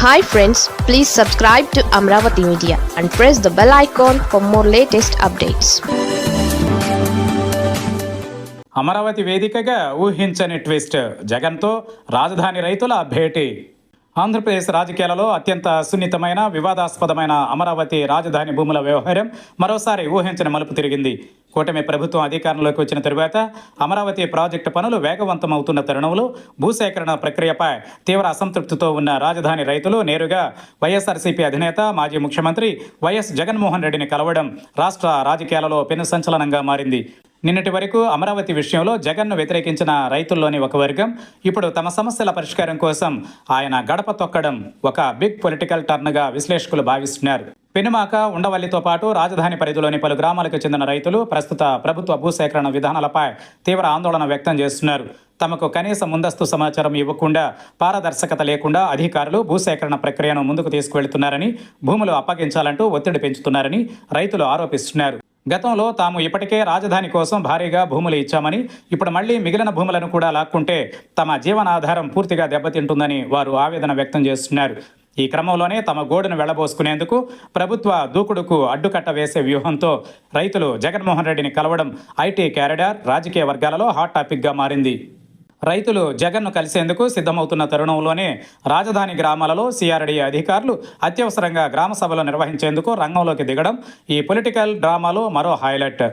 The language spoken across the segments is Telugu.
Hi friends, please subscribe to Amravati Media and press the bell icon for more latest updates. Amaravati వేదికగా ఊహించని ట్విస్ట్, జగన్తో రాజధాని రైతుల భేటీ. ఆంధ్రప్రదేశ్ రాజకీయాలలో అత్యంత సున్నితమైన వివాదాస్పదమైన అమరావతి రాజధాని భూముల వ్యవహారం మరోసారి ఊహించని మలుపు తిరిగింది. కూటమి ప్రభుత్వం అధికారంలోకి వచ్చిన తరువాత అమరావతి ప్రాజెక్టు పనులు వేగవంతమవుతున్న తరుణంలో భూసేకరణ ప్రక్రియపై తీవ్ర అసంతృప్తితో ఉన్న రాజధాని రైతులు నేరుగా వైఎస్ఆర్సీపీ అధినేత మాజీ ముఖ్యమంత్రి వైఎస్ జగన్మోహన్ రెడ్డిని కలవడం రాష్ట్ర రాజకీయాలలో పెను సంచలనంగా మారింది. నిన్నటి వరకు అమరావతి విషయంలో జగన్ను వ్యతిరేకించిన రైతుల్లోని ఒక వర్గం ఇప్పుడు తమ సమస్యల పరిష్కారం కోసం ఆయన గడప తొక్కడం ఒక బిగ్ పొలిటికల్ టర్న్గా విశ్లేషకులు భావిస్తున్నారు. పెనుమాక, ఉండవల్లితో పాటు రాజధాని పరిధిలోని పలు గ్రామాలకు చెందిన రైతులు ప్రస్తుత ప్రభుత్వ భూసేకరణ విధానాలపై తీవ్ర ఆందోళన వ్యక్తం చేస్తున్నారు. తమకు కనీస ముందస్తు సమాచారం ఇవ్వకుండా, పారదర్శకత లేకుండా అధికారులు భూసేకరణ ప్రక్రియను ముందుకు తీసుకువెళ్తున్నారని, భూములు అప్పగించాలంటూ ఒత్తిడి పెంచుతున్నారని రైతులు ఆరోపిస్తున్నారు. గతంలో తాము ఇప్పటికే రాజధాని కోసం భారీగా భూములు ఇచ్చామని, ఇప్పుడు మళ్లీ మిగిలిన భూములను కూడా లాక్కుంటే తమ జీవనాధారం పూర్తిగా దెబ్బతింటుందని వారు ఆవేదన వ్యక్తం చేస్తున్నారు. ఈ క్రమంలోనే తమ గోడును వెళ్లబోసుకునేందుకు ప్రభుత్వ దూకుడుకు అడ్డుకట్ట వేసే వ్యూహంతో రైతులు జగన్మోహన్ రెడ్డిని కలవడం ఐటీ క్యారిడార్ రాజకీయ వర్గాలలో హాట్ టాపిక్గా మారింది. రైతులు జగన్ను కలిసేందుకు సిద్ధమవుతున్న తరుణంలోనే రాజధాని గ్రామాలలో సిఆర్డీ అధికారులు అత్యవసరంగా గ్రామ సభలు నిర్వహించేందుకు రంగంలోకి దిగడం ఈ పొలిటికల్ డ్రామాలో మరో హైలైట్.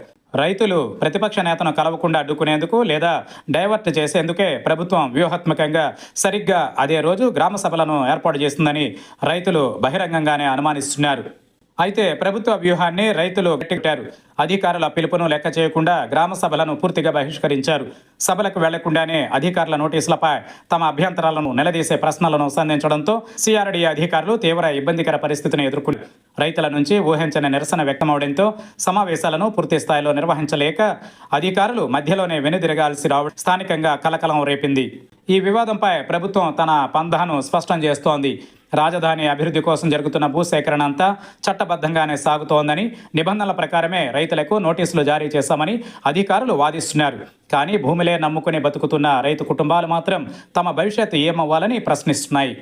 రైతులు ప్రతిపక్ష నేతను కలవకుండా అడ్డుకునేందుకు లేదా డైవర్ట్ చేసేందుకే ప్రభుత్వం వ్యూహాత్మకంగా సరిగ్గా అదే రోజు గ్రామ సభలను ఏర్పాటు చేస్తుందని రైతులు బహిరంగంగానే అనుమానిస్తున్నారు. అయితే ప్రభుత్వ వ్యూహాన్ని రైతులు గట్టికట్టారు. అధికారుల పిలుపును లెక్క చేయకుండా గ్రామ సభలను పూర్తిగా బహిష్కరించారు. సభలకు వెళ్లకుండానే అధికారుల నోటీసులపై తమ అభ్యంతరాలను నిలదీసే ప్రశ్నలను సంధించడంతో సిఆర్డీ అధికారులు తీవ్ర ఇబ్బందికర పరిస్థితిని ఎదుర్కొన్నారు. రైతుల నుంచి ఊహించని నిరసన వ్యక్తమవడంతో సమావేశాలను పూర్తి స్థాయిలో నిర్వహించలేక అధికారులు మధ్యలోనే వెనుదిరగాల్సి రావడం స్థానికంగా కలకలం రేపింది. ఈ వివాదంపై ప్రభుత్వం తన పంథాను స్పష్టం చేస్తోంది. రాజధాని అభివృద్ధి కోసం జరుగుతున్న భూసేకరణ అంతా చట్టబద్ధంగానే సాగుతోందని, నిబంధనల ప్రకారమే రైతులకు నోటీసులు జారీ చేశామని అధికారులు వాదిస్తున్నారు. కానీ భూమిలే నమ్ముకుని బతుకుతున్న రైతు కుటుంబాలు మాత్రం తమ భవిష్యత్తు ఏమవ్వాలని ప్రశ్నిస్తున్నాయి.